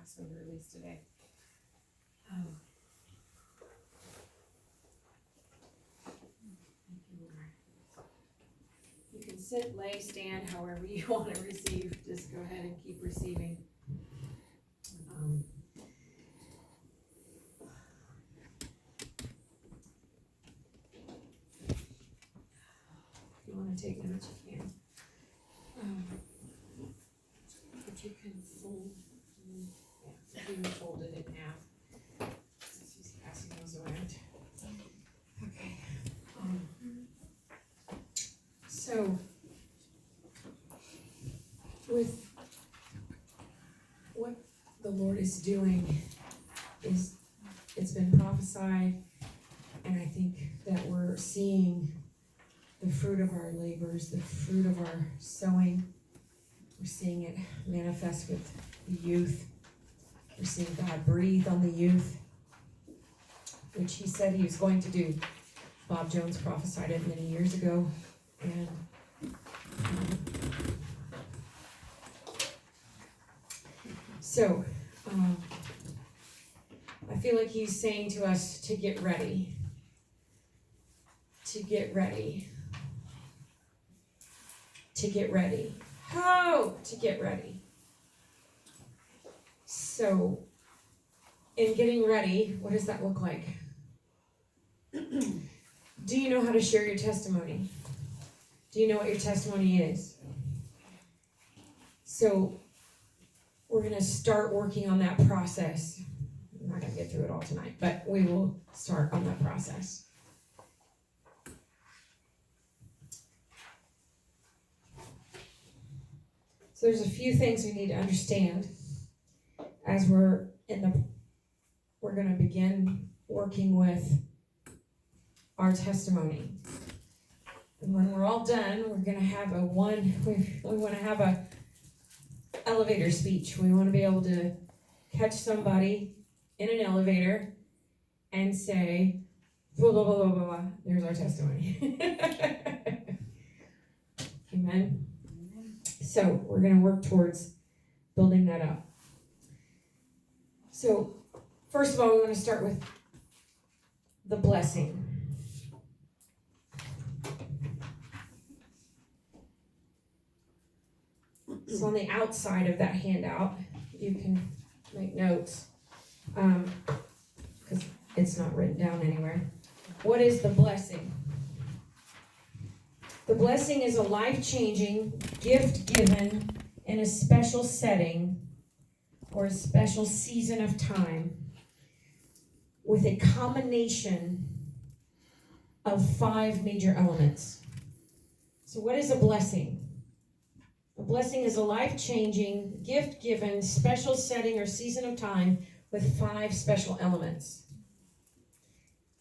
ask them to release today. Thank you, Lord. You can sit, lay, stand, however you want to receive. Just go ahead and keep receiving. If you want to take notes, you can. If you can fold, if you can fold it in half. She's passing those around. Okay. So, with what the Lord is doing, is it's been prophesied, and I think that we're seeing the fruit of our labors, the fruit of our sowing. We're seeing it manifest with the youth. We're seeing God breathe on the youth, which he said he was going to do. Bob Jones prophesied it many years ago, and so I feel like he's saying to us to get ready. To get ready. To get ready. Oh, to get ready. So, in getting ready, what does that look like? Do you know how to share your testimony? Do you know what your testimony is? So, we're going to start working on that process. I'm not going to get through it all tonight, but we will start on that process. So there's a few things we need to understand as we're going to begin working with our testimony. And when we're all done, we're going to have we want to have a elevator speech. We want to be able to catch somebody in an elevator and say, blah, blah, blah, blah, blah. There's our testimony. Amen. So we're going to work towards building that up. So first of all, we want to start with the blessing. So on the outside of that handout, you can make notes because it's not written down anywhere. What is the blessing? The blessing is a life-changing gift given in a special setting or a special season of time with a combination of 5 major elements. So what is a blessing? A blessing is a life-changing, gift-given, special setting or season of time with 5 special elements.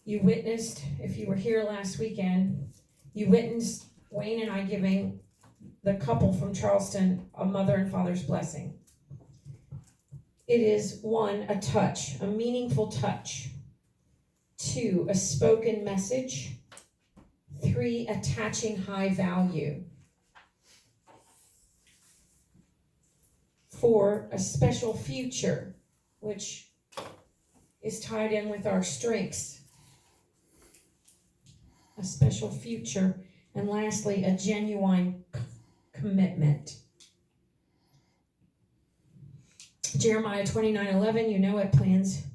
You witnessed, if you were here last weekend, you witnessed Wayne and I giving the couple from Charleston a mother and father's blessing. It is 1, a touch, a meaningful touch. 2, a spoken message. 3, attaching high value. 4, a special future, which is tied in with our strengths. A special future. And lastly, a genuine commitment. Jeremiah 29:11, you know it, plans.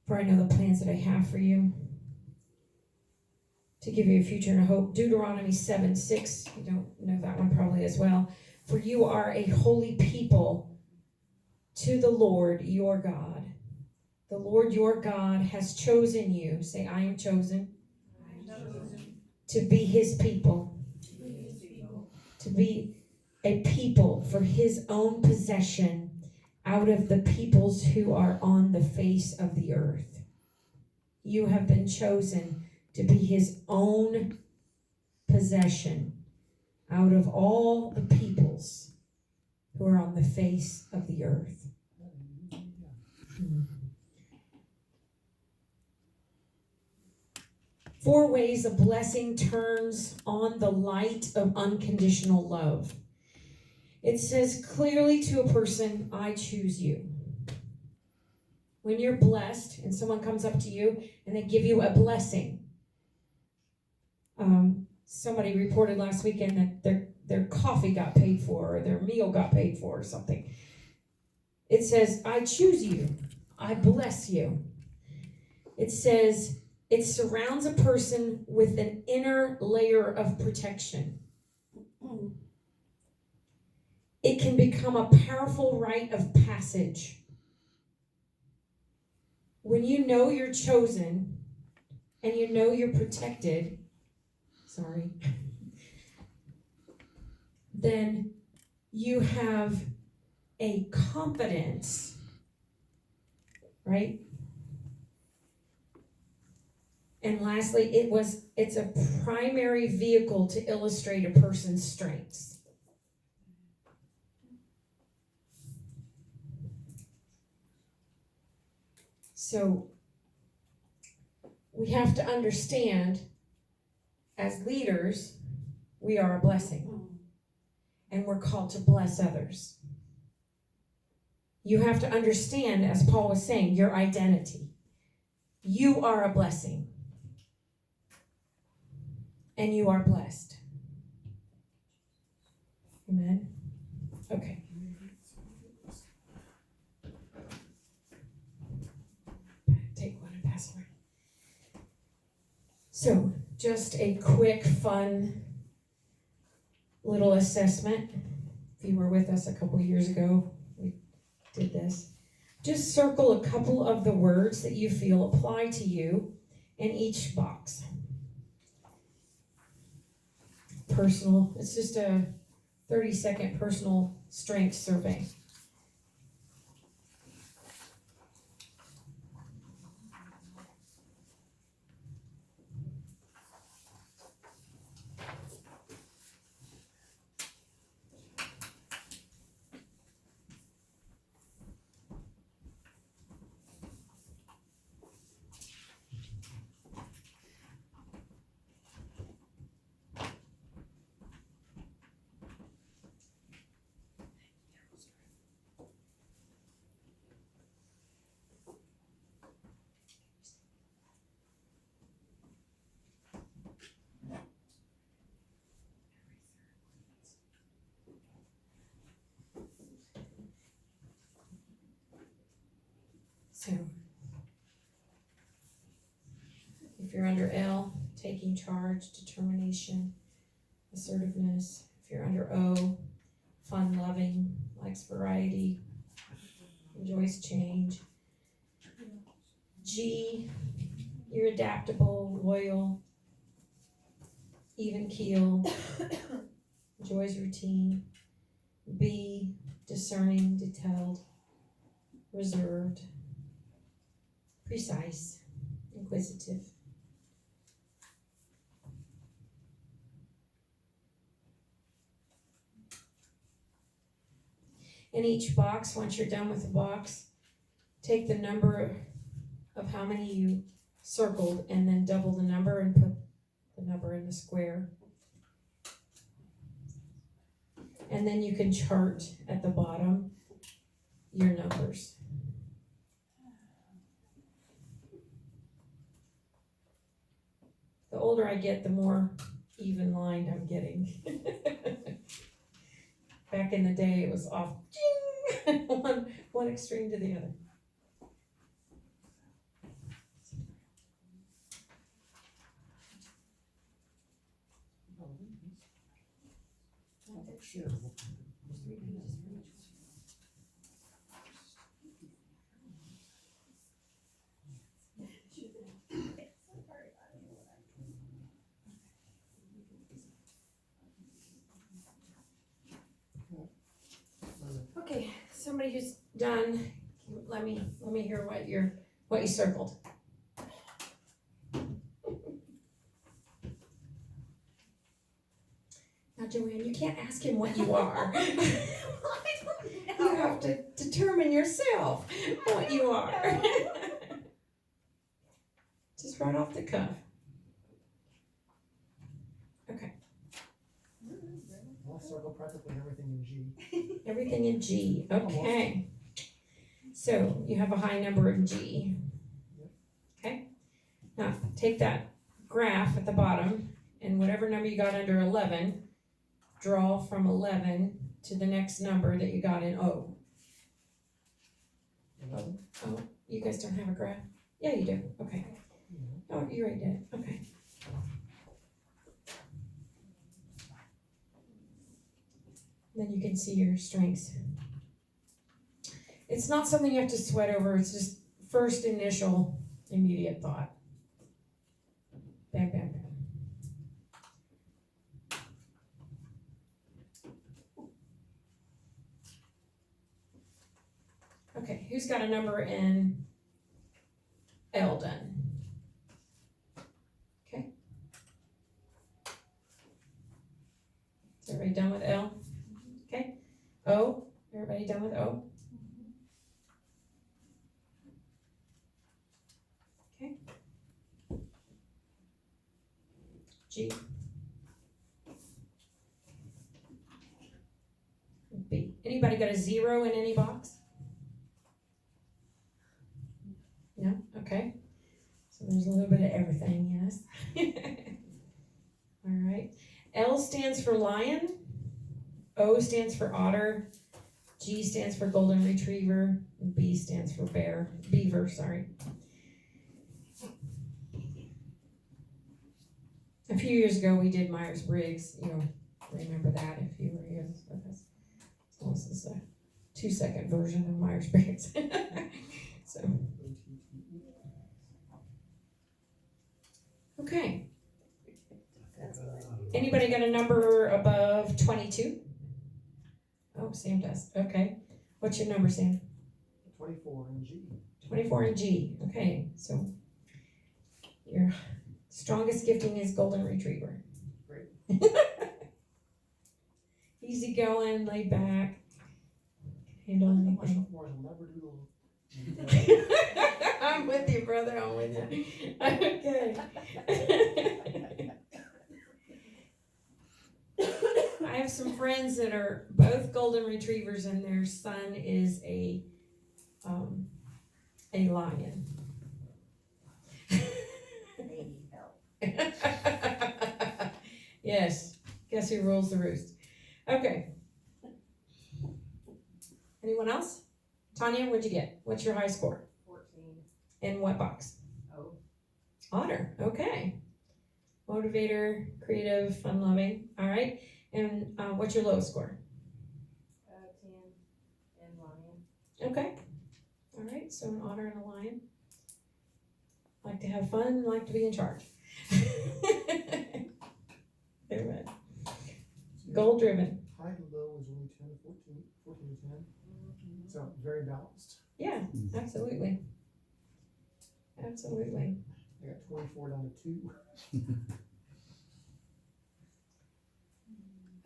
For I know the plans that I have for you, to give you a future and a hope. Deuteronomy 7:6, you don't know that one probably as well. For you are a holy people to the Lord your God. The Lord your God has chosen you. Say, I am chosen. To be his people. To be a people for his own possession out of the peoples who are on the face of the earth. You have been chosen to be his own possession out of all the peoples who are on the face of the earth. 4 ways a blessing turns on the light of unconditional love. It says clearly to a person, I choose you. When you're blessed and someone comes up to you and they give you a blessing. Somebody reported last weekend that their coffee got paid for or their meal got paid for or something. It says, I choose you. I bless you. It says, it surrounds a person with an inner layer of protection. It can become a powerful rite of passage. When you know you're chosen and you know you're protected, then you have a confidence, right? And lastly, it's a primary vehicle to illustrate a person's strengths. So we have to understand, as leaders, we are a blessing. And we're called to bless others. You have to understand, as Paul was saying, your identity. You are a blessing. And you are blessed. Amen? Okay. Take one and pass it around. So, just a quick, fun little assessment. If you were with us a couple years ago, we did this. Just circle a couple of the words that you feel apply to you in each box. Personal, it's just a 30-second personal strength survey. So, if you're under L, taking charge, determination, assertiveness. If you're under O, fun, loving, likes variety, enjoys change. G, you're adaptable, loyal, even keel, enjoys routine. B, discerning, detailed, reserved, precise, inquisitive. In each box, once you're done with the box, take the number of how many you circled and then double the number and put the number in the square. And then you can chart at the bottom your numbers. The older I get, the more even lined I'm getting. Back in the day, it was off, ding, one extreme to the other. Okay, somebody who's done, let me hear what you circled. Now, Joanne, you can't ask him what you are. You have to determine yourself what you are. Just right off the cuff. Okay. circle practically everything in G. Everything in G, okay. So you have a high number in G. Okay, now take that graph at the bottom and whatever number you got under 11, draw from 11 to the next number that you got in O. Oh, you guys don't have a graph? Yeah, you do, okay. Oh, you already did, okay. Then you can see your strengths. It's not something you have to sweat over, it's just first initial immediate thought. Bam, bam, bam. Okay, who's got a number in L done? Okay. Is everybody done with L? Okay. O, everybody done with O? Okay. G. B. Anybody got a 0 in any box? No? Okay. So there's a little bit of everything, yes. All right. L stands for lion. O stands for otter. G stands for golden retriever. And B stands for beaver, sorry. A few years ago we did Myers-Briggs. You'll remember that if you were here with us. So this is a 2-second version of Myers-Briggs. So. Okay. Anybody got a number above 22? Oh, Sam does. Okay. What's your number, Sam? 24 in G. 24 in G. Okay. So your strongest gifting is golden retriever. Great. Easy going, laid back. Handle My anything. sophomores will never do the. I'm with you, brother. I'm with you. Okay. I have some friends that are both golden retrievers, and their son is a lion. Yes. Guess who rules the roost? Okay. Anyone else? Tanya, what'd you get? What's your high score? 14. In what box? Oh. Otter. Okay. Motivator, creative, fun-loving. All right. And what's your lowest score? 10 and lion. Okay. All right. So an otter and a lion. Like to have fun, like to be in charge. They're right. Goal driven. High and low is only 10 to 14, 14 to 10. So very balanced. Yeah, absolutely. Absolutely. I got 24 down to 2.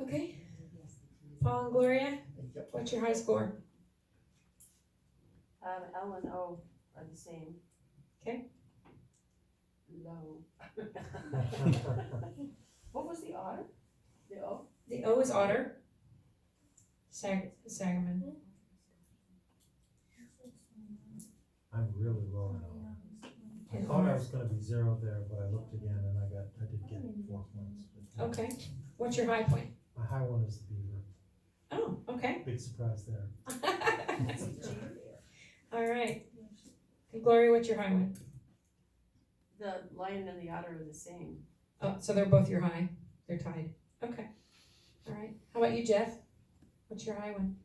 Okay. Paul and Gloria, Yep. what's your high score? L and O are the same. Okay. Low. What was the otter? The O? The O is otter. Sagamon. I'm really low in all. I And thought I otter. was gonna be 0 there, but I looked again and I did get 4 points. Okay. What's your high point? My high one is the beaver. Oh, okay. Big surprise there. All right. And Gloria, what's your high one? The lion and the otter are the same. Oh, so they're both your high. They're tied. Okay. All right. How about you, Jeff? What's your high one?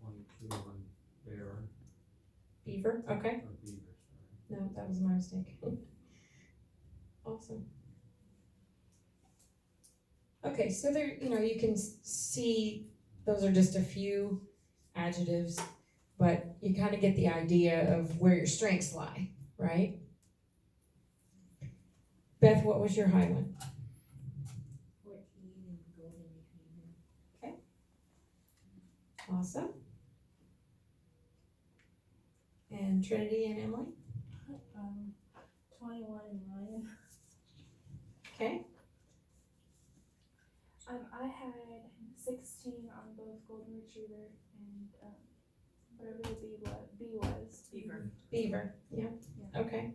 22 on bear, Beaver. Okay. or beaver, sorry. No, that was my mistake. Awesome. Okay, so there, you can see those are just a few adjectives, but you kind of get the idea of where your strengths lie, right? Beth, what was your high one? 14 and golden retriever. Awesome. And Trinity and Emily? 21 and lion. Okay, I had 16 on both golden retriever and whatever the B was. Beaver. beaver, yeah, Yeah. okay.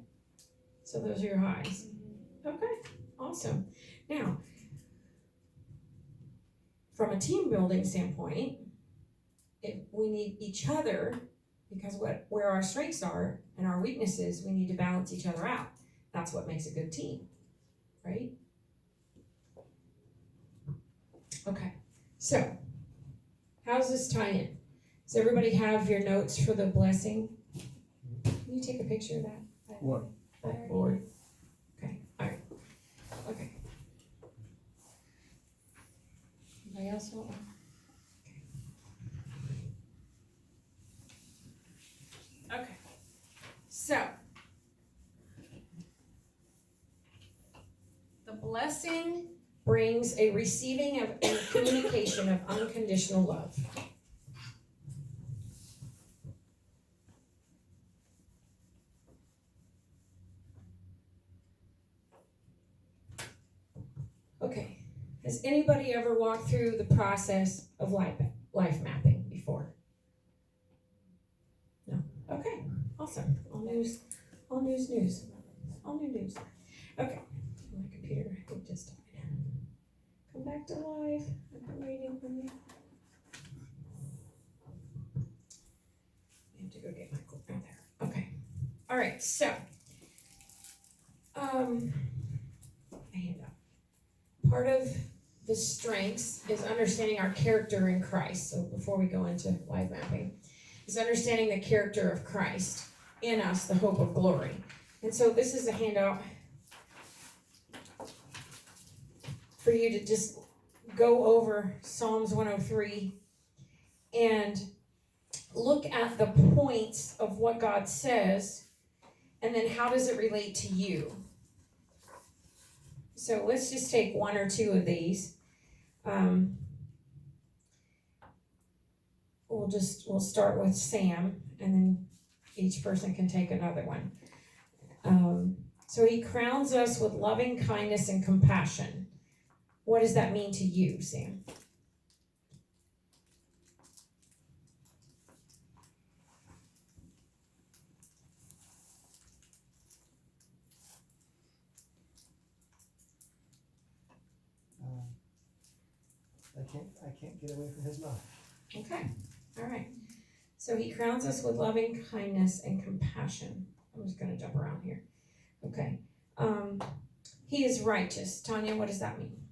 So those are your highs. Okay, awesome. Now, from a team building standpoint, we need each other because where our strengths are and our weaknesses, we need to balance each other out. That's what makes a good team, right? Okay, so how's this tie in? Does everybody have your notes for the blessing? Can you take a picture of that? What? That board? Okay, alright, okay. Anybody else want one? Okay, so the blessing brings a receiving of and communication of unconditional love. Okay, has anybody ever walked through the process of life mapping before? No? Okay, awesome. All new news. All new news. Okay, my computer, it just died. Come back to life. I've been waiting for you. I have to go get my oh, there. Okay. All right, so a handout. Part of the strengths is understanding our character in Christ. So before we go into life mapping, is understanding the character of Christ in us, the hope of glory. And so this is a handout for you to just go over Psalms 103 and look at the points of what God says, and then how does it relate to you? So let's just take one or two of these. We'll start with Sam, and then each person can take another one. So he crowns us with loving kindness and compassion. What does that mean to you, Sam? I can't get away from his love. Okay, all right. So he crowns us with loving kindness and compassion. I'm just gonna jump around here. Okay. He is righteous. Tanya, what does that mean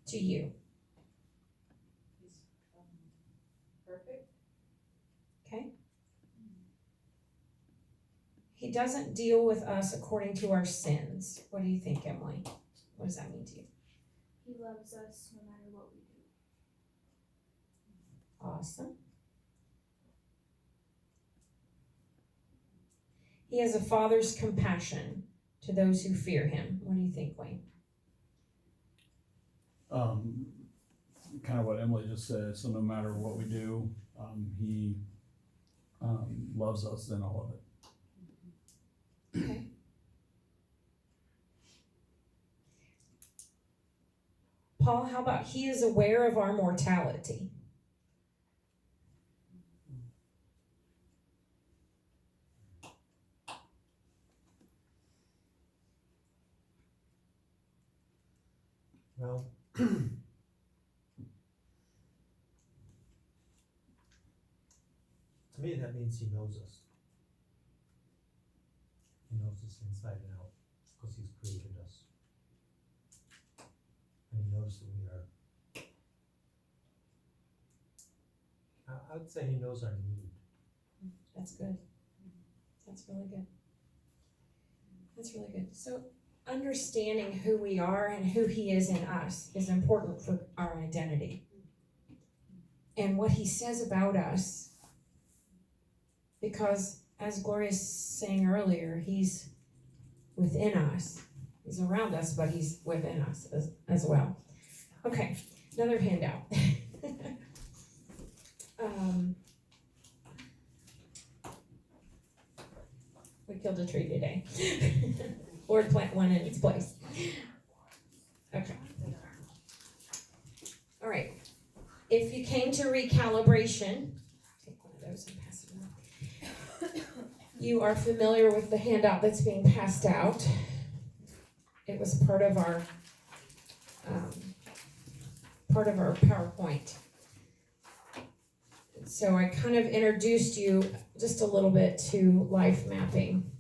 to you? He's perfect. Okay. He doesn't deal with us according to our sins. What do you think, Emily? What does that mean to you? He loves us no matter what we do. Awesome. He has a father's compassion to those who fear him. What do you think, Wayne? Kind of what Emily just said. So no matter what we do, he loves us in all of it. Okay. Paul, how about he is aware of our mortality? Well, to me, that means he knows us. He knows us inside and out, because he's created us. And he knows that we are. I would say he knows our need. That's good. That's really good. That's really good. So understanding who we are and who he is in us is important for our identity. And what he says about us, because as Gloria's saying earlier, he's within us. He's around us, but he's within us as well. Okay, another handout. We killed a tree today. Lord, plant one in its place. to recalibration. Take one of those and pass it around. You are familiar with the handout that's being passed out. It was part of our PowerPoint. So I kind of introduced you just a little bit to life mapping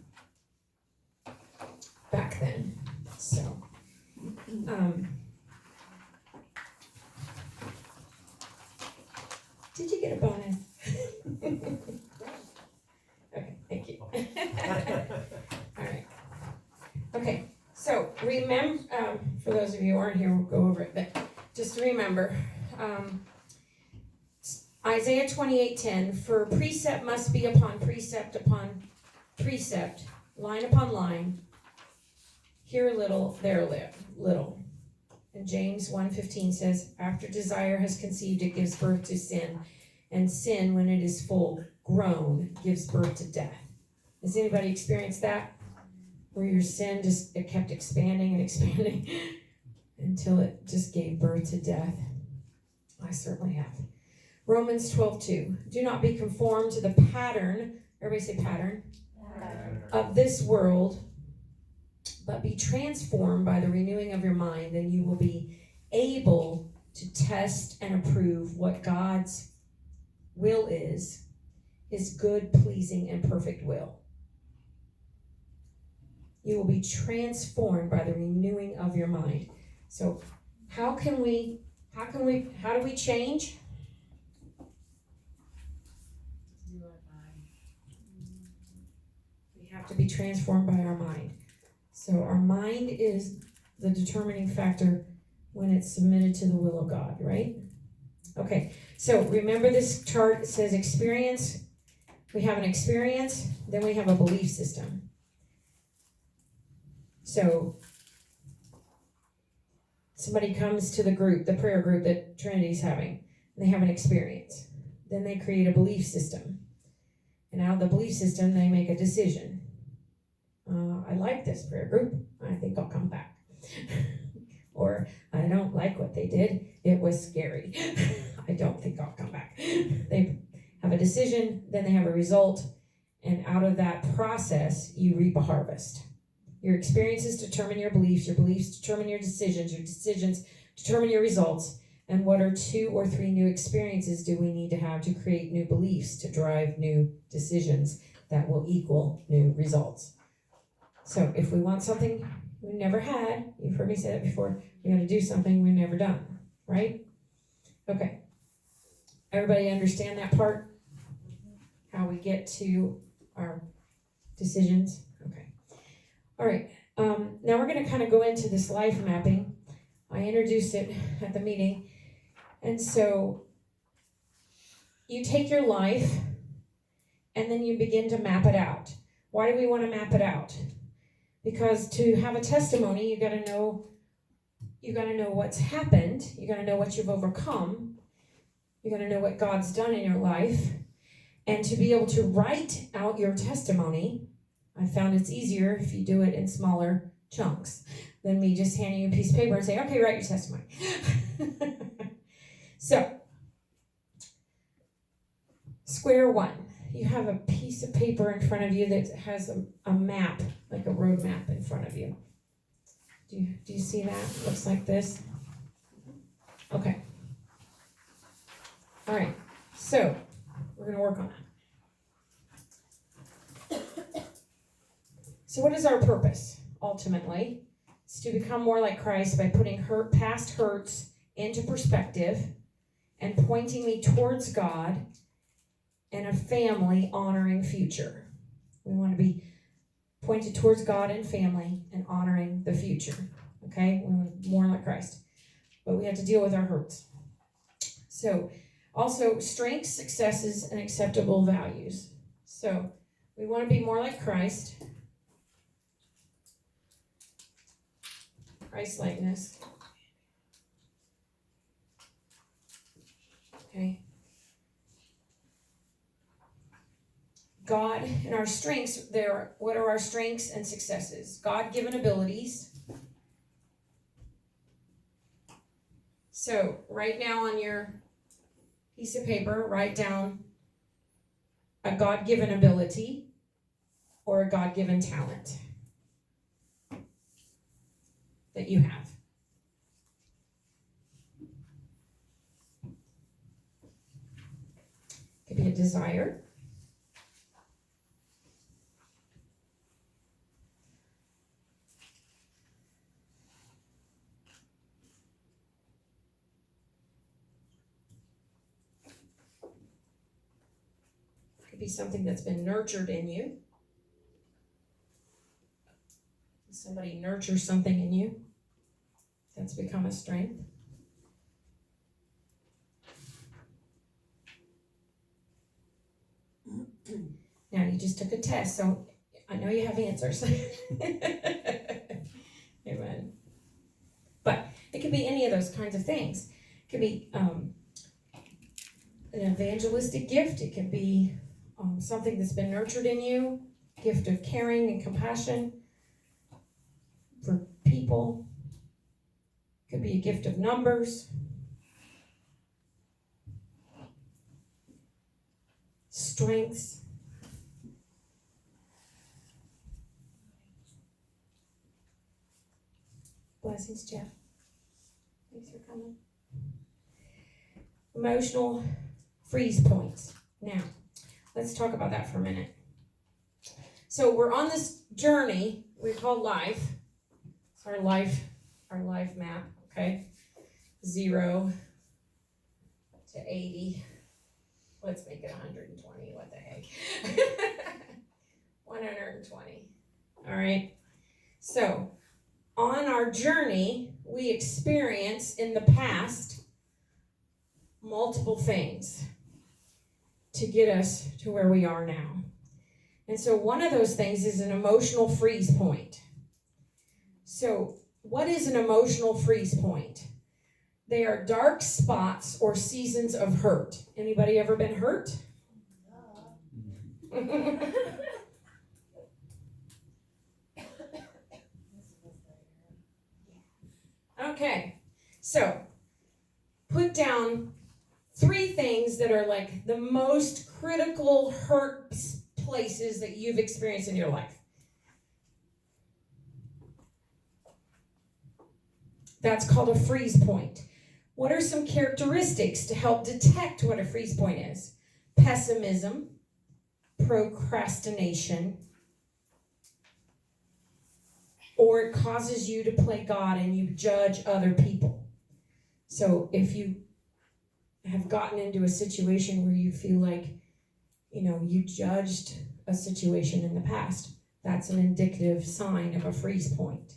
back then. So, did you get a bonus? Okay, thank you. All right. Okay, so remember, for those of you who aren't here, we'll go over it, but just remember, Isaiah 28:10, for precept must be upon precept, line upon line, here a little, there a little. And James 1:15 says, after desire has conceived, it gives birth to sin, and sin, when it is full grown, gives birth to death. Has anybody experienced that? Where your sin just, it kept expanding and expanding until it just gave birth to death? I certainly have. Romans 12:2, do not be conformed to the pattern, everybody say pattern, of this world, but be transformed by the renewing of your mind, and you will be able to test and approve what God's will is, his good, pleasing, and perfect will. You will be transformed by the renewing of your mind. So how do we change? We have to be transformed by our mind. So our mind is the determining factor when it's submitted to the will of God, right? Okay, so remember this chart, it says experience. We have an experience, then we have a belief system. So somebody comes to the group, the prayer group that Trinity's having, and they have an experience. Then they create a belief system. And out of the belief system, they make a decision. I like this prayer group. I think I'll come back. Or I don't like what they did. It was scary. I don't think I'll come back. They have a decision, then they have a result, and out of that process, you reap a harvest. Your experiences determine your beliefs determine your decisions determine your results, and what are 2 or 3 new experiences do we need to have to create new beliefs to drive new decisions that will equal new results? So if we want something we never had, you've heard me say that before, we got to do something we've never done, right? Okay. Everybody understand that part? How we get to our decisions? Okay. All right. Now we're going to kind of go into this life mapping. I introduced it at the meeting. And so you take your life and then you begin to map it out. Why do we want to map it out? Because to have a testimony, you got to know what's happened. You got to know what you've overcome. You got to know what God's done in your life. And to be able to write out your testimony, I found it's easier if you do it in smaller chunks than me just handing you a piece of paper and saying, okay, write your testimony. So, square one. You have a piece of paper in front of you that has a map, like a road map in front of you. Do you see that? It looks like this. Okay. All right. So, we're going to work on that. So what is our purpose, ultimately? It's to become more like Christ by putting past hurts into perspective and pointing me towards God and a family honoring future. We want to be pointed towards God and family and honoring the future. Okay? We want to be more like Christ. But we have to deal with our hurts. So, also, strengths, successes, and acceptable values. So, we want to be more like Christ. Christ-likeness. Okay. God and our strengths, what are our strengths and successes? God-given abilities. So, right now on your piece of paper, write down a God-given ability or a God-given talent that you have. Could be a desire. Could be something that's been nurtured in you. Somebody nurtures something in you that's become a strength. Now, you just took a test, so I know you have answers. Amen. But it could be any of those kinds of things. It could be an evangelistic gift. It could be something that's been nurtured in you, gift of caring and compassion for people. Could be a gift of numbers. Strengths. Blessings, Jeff. Thanks for coming. Emotional freeze points. Now, let's talk about that for a minute. So we're on this journey we call life. It's our life map, okay? 0 to 80. Let's make it 120. What the heck? 120. All right. So, on our journey, we experience in the past multiple things to get us to where we are now. And so one of those things is an emotional freeze point. So what is an emotional freeze point? They are dark spots or seasons of hurt. Anybody ever been hurt? Okay, so put down 3 things that are like the most critical hurt places that you've experienced in your life. That's called a freeze point. What are some characteristics to help detect what a freeze point is? Pessimism, procrastination, or it causes you to play God and you judge other people. So if you have gotten into a situation where you feel like, you judged a situation in the past, that's an indicative sign of a freeze point.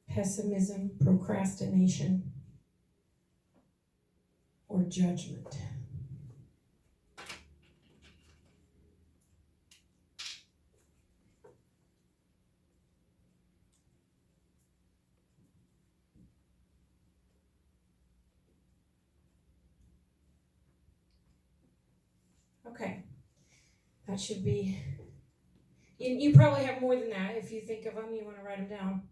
Pessimism, procrastination, or judgment. Okay, that should be, you probably have more than that. If you think of them, you want to write them down.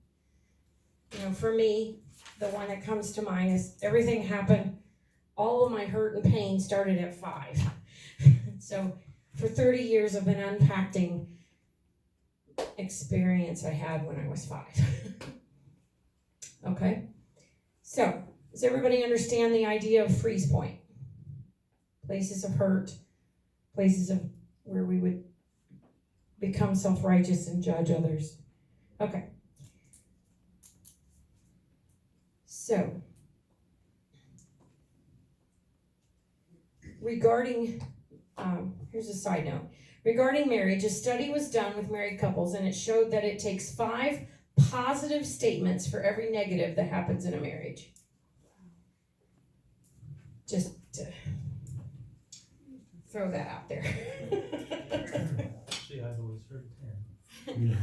For me, the one that comes to mind is everything happened, all of my hurt and pain started at 5. So for 30 years I've been unpacking experience I had when I was 5. Okay, so does everybody understand the idea of freeze point? Places of hurt, places of where we would become self-righteous and judge others. Okay. So, regarding, here's a side note. Regarding marriage, a study was done with married couples, and it showed that it takes 5 positive statements for every negative that happens in a marriage. Just to throw that out there. See, I've always heard 10. Yeah.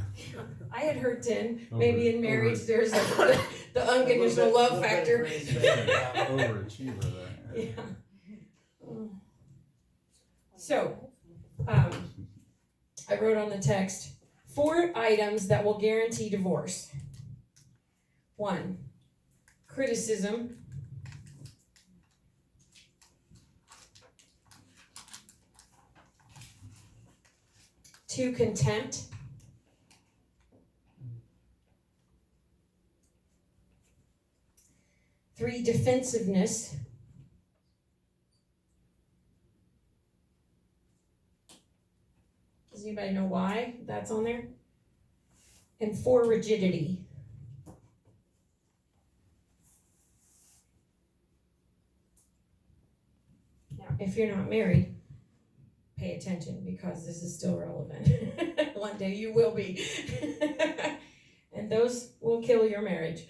I had heard 10. Maybe in marriage there's the unconditional love factor. Overachiever there. Yeah. So, I wrote on the text 4 items that will guarantee divorce. 1, criticism. 2, contempt. 3, defensiveness. 'Does anybody know why that's on there? And 4, rigidity. Now, if you're not married, pay attention because this is still relevant. One day you will be. And those will kill your marriage.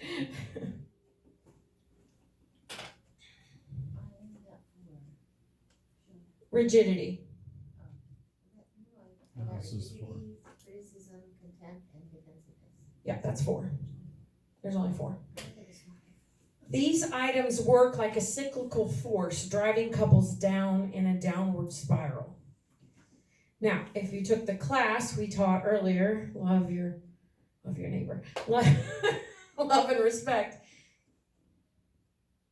Rigidity. And this is for, Criticism, contempt, and defensiveness. Yeah, that's 4. There's only 4. These items work like a cyclical force, driving couples down in a downward spiral. Now, if you took the class we taught earlier, love your neighbor, love and respect,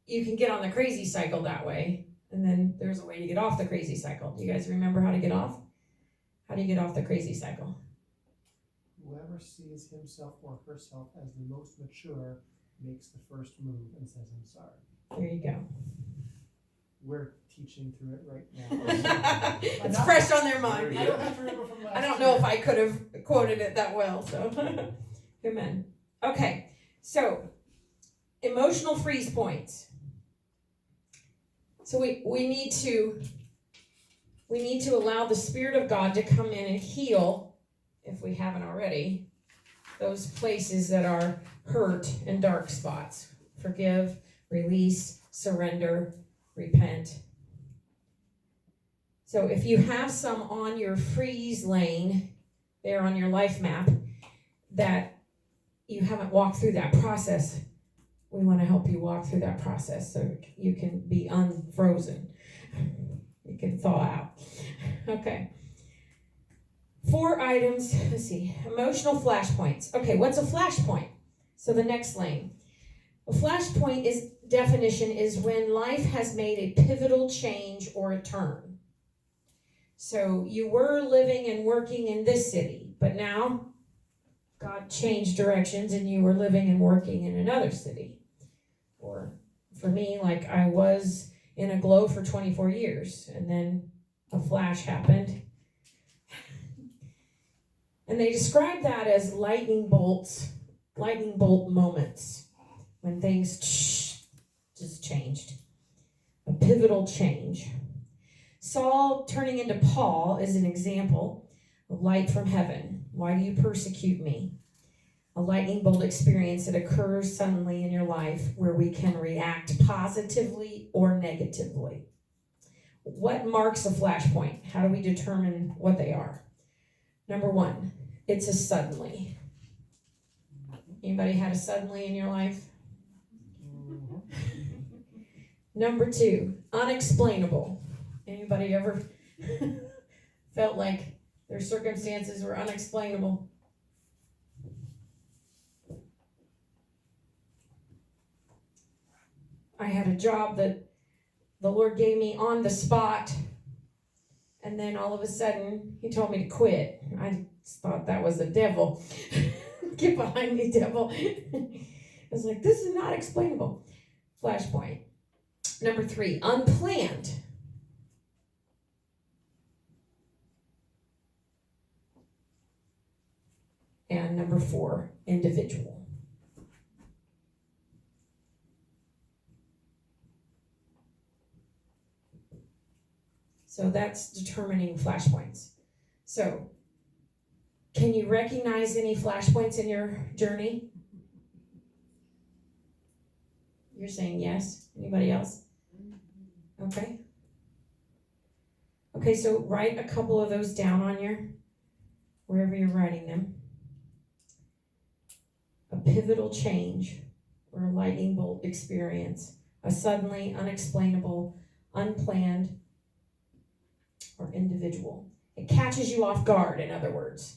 you can get on the crazy cycle that way, and then there's a way to get off the crazy cycle. Do you guys remember how to get off? How do you get off the crazy cycle? Whoever sees himself or herself as the most mature makes the first move and says, I'm sorry. There you go. We're teaching through it right now. It's fresh on their mind. I don't have to remember from last I don't know year. if I could have quoted it that well, so. Amen. Okay, so emotional freeze points. So we need to allow the Spirit of God to come in and heal, if we haven't already, those places that are hurt and dark spots. Forgive, release, surrender, repent. So if you have some on your freeze lane there on your life map that you haven't walked through that process, we want to help you walk through that process so you can be unfrozen. You can thaw out. Okay. 4 items. Let's see. Emotional flashpoints. Okay, what's a flashpoint? So the next lane. A flashpoint definition is when life has made a pivotal change or a turn. So you were living and working in this city, but now God changed directions and you were living and working in another city. Or for me, like I was in a glow for 24 years and then a flash happened. And they describe that as lightning bolt moments when things just changed. A pivotal change. Saul turning into Paul is an example of light from heaven. Why do you persecute me? A lightning bolt experience that occurs suddenly in your life where we can react positively or negatively. What marks a flashpoint? How do we determine what they are? Number 1, it's a suddenly. Anybody had a suddenly in your life? Number 2, unexplainable. Anybody ever felt like their circumstances were unexplainable? I had a job that the Lord gave me on the spot, and then all of a sudden he told me to quit. I just thought that was the devil. Get behind me, devil. I was like, this is not explainable. Flashpoint. Number 3, unplanned. And number 4, individual. So that's determining flashpoints. So, can you recognize any flashpoints in your journey? You're saying yes. Anybody else? Okay. Okay, so write a couple of those down on wherever you're writing them. A pivotal change or a lightning bolt experience. A suddenly, unexplainable, unplanned, or individual. It catches you off guard, in other words.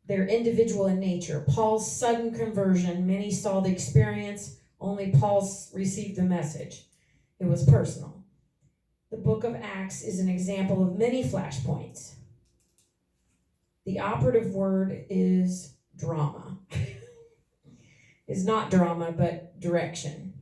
They're individual in nature. Paul's sudden conversion, many saw the experience, only Paul received the message. It was personal. The book of Acts is an example of many flashpoints. The operative word is drama. Is not drama, but direction.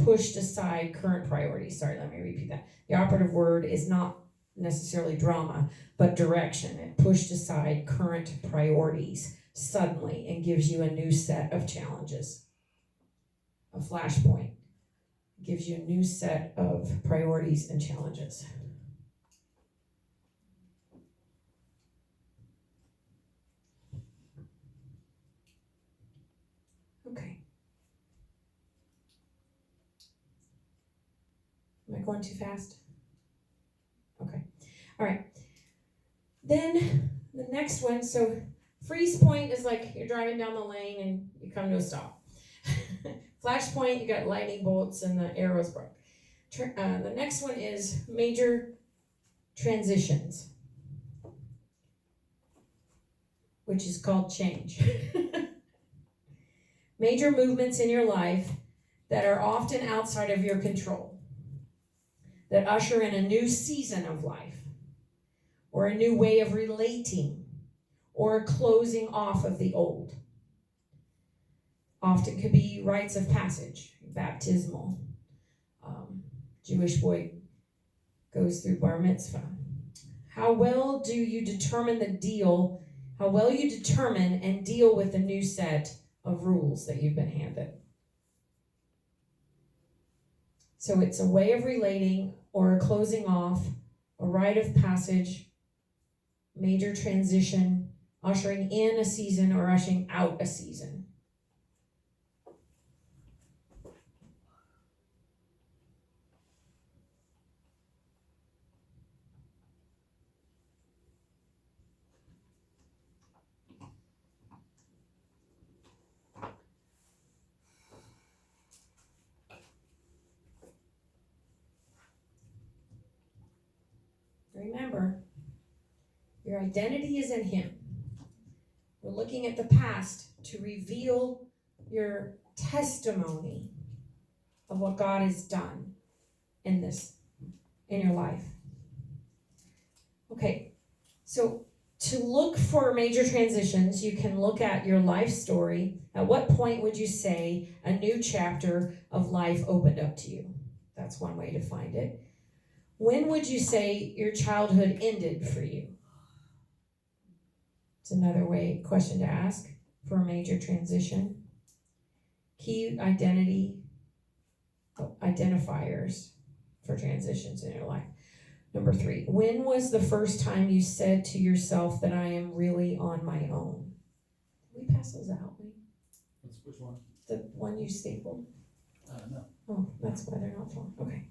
Pushed aside current priorities. Sorry, let me repeat that. The operative word is not necessarily drama, but direction. It pushed aside current priorities suddenly and gives you a new set of challenges. A flashpoint gives you a new set of priorities and challenges. Okay. Am I going too fast? Okay. All right. Then the next one, so freeze point is like you're driving down the lane and you come to a stop. Flash point, you got lightning bolts and the arrows broke. The next one is major transitions, which is called change. Major movements in your life that are often outside of your control, that usher in a new season of life, or a new way of relating, or a closing off of the old. Often could be rites of passage, baptismal. Jewish boy goes through bar mitzvah. How well do you determine and deal with the new set of rules that you've been handed? So it's a way of relating or a closing off, a rite of passage, major transition, ushering in a season or ushering out a season. Remember, your identity is in Him. We're looking at the past to reveal your testimony of what God has done in your life. Okay, so to look for major transitions, you can look at your life story. At what point would you say a new chapter of life opened up to you? That's one way to find it. When would you say your childhood ended for you? It's another question to ask for a major transition. Key identifiers for transitions in your life. Number 3, when was the first time you said to yourself that I am really on my own? Did we pass those out, Wayne? Which one? The one you stapled? No. Oh, that's why they're not full. Okay.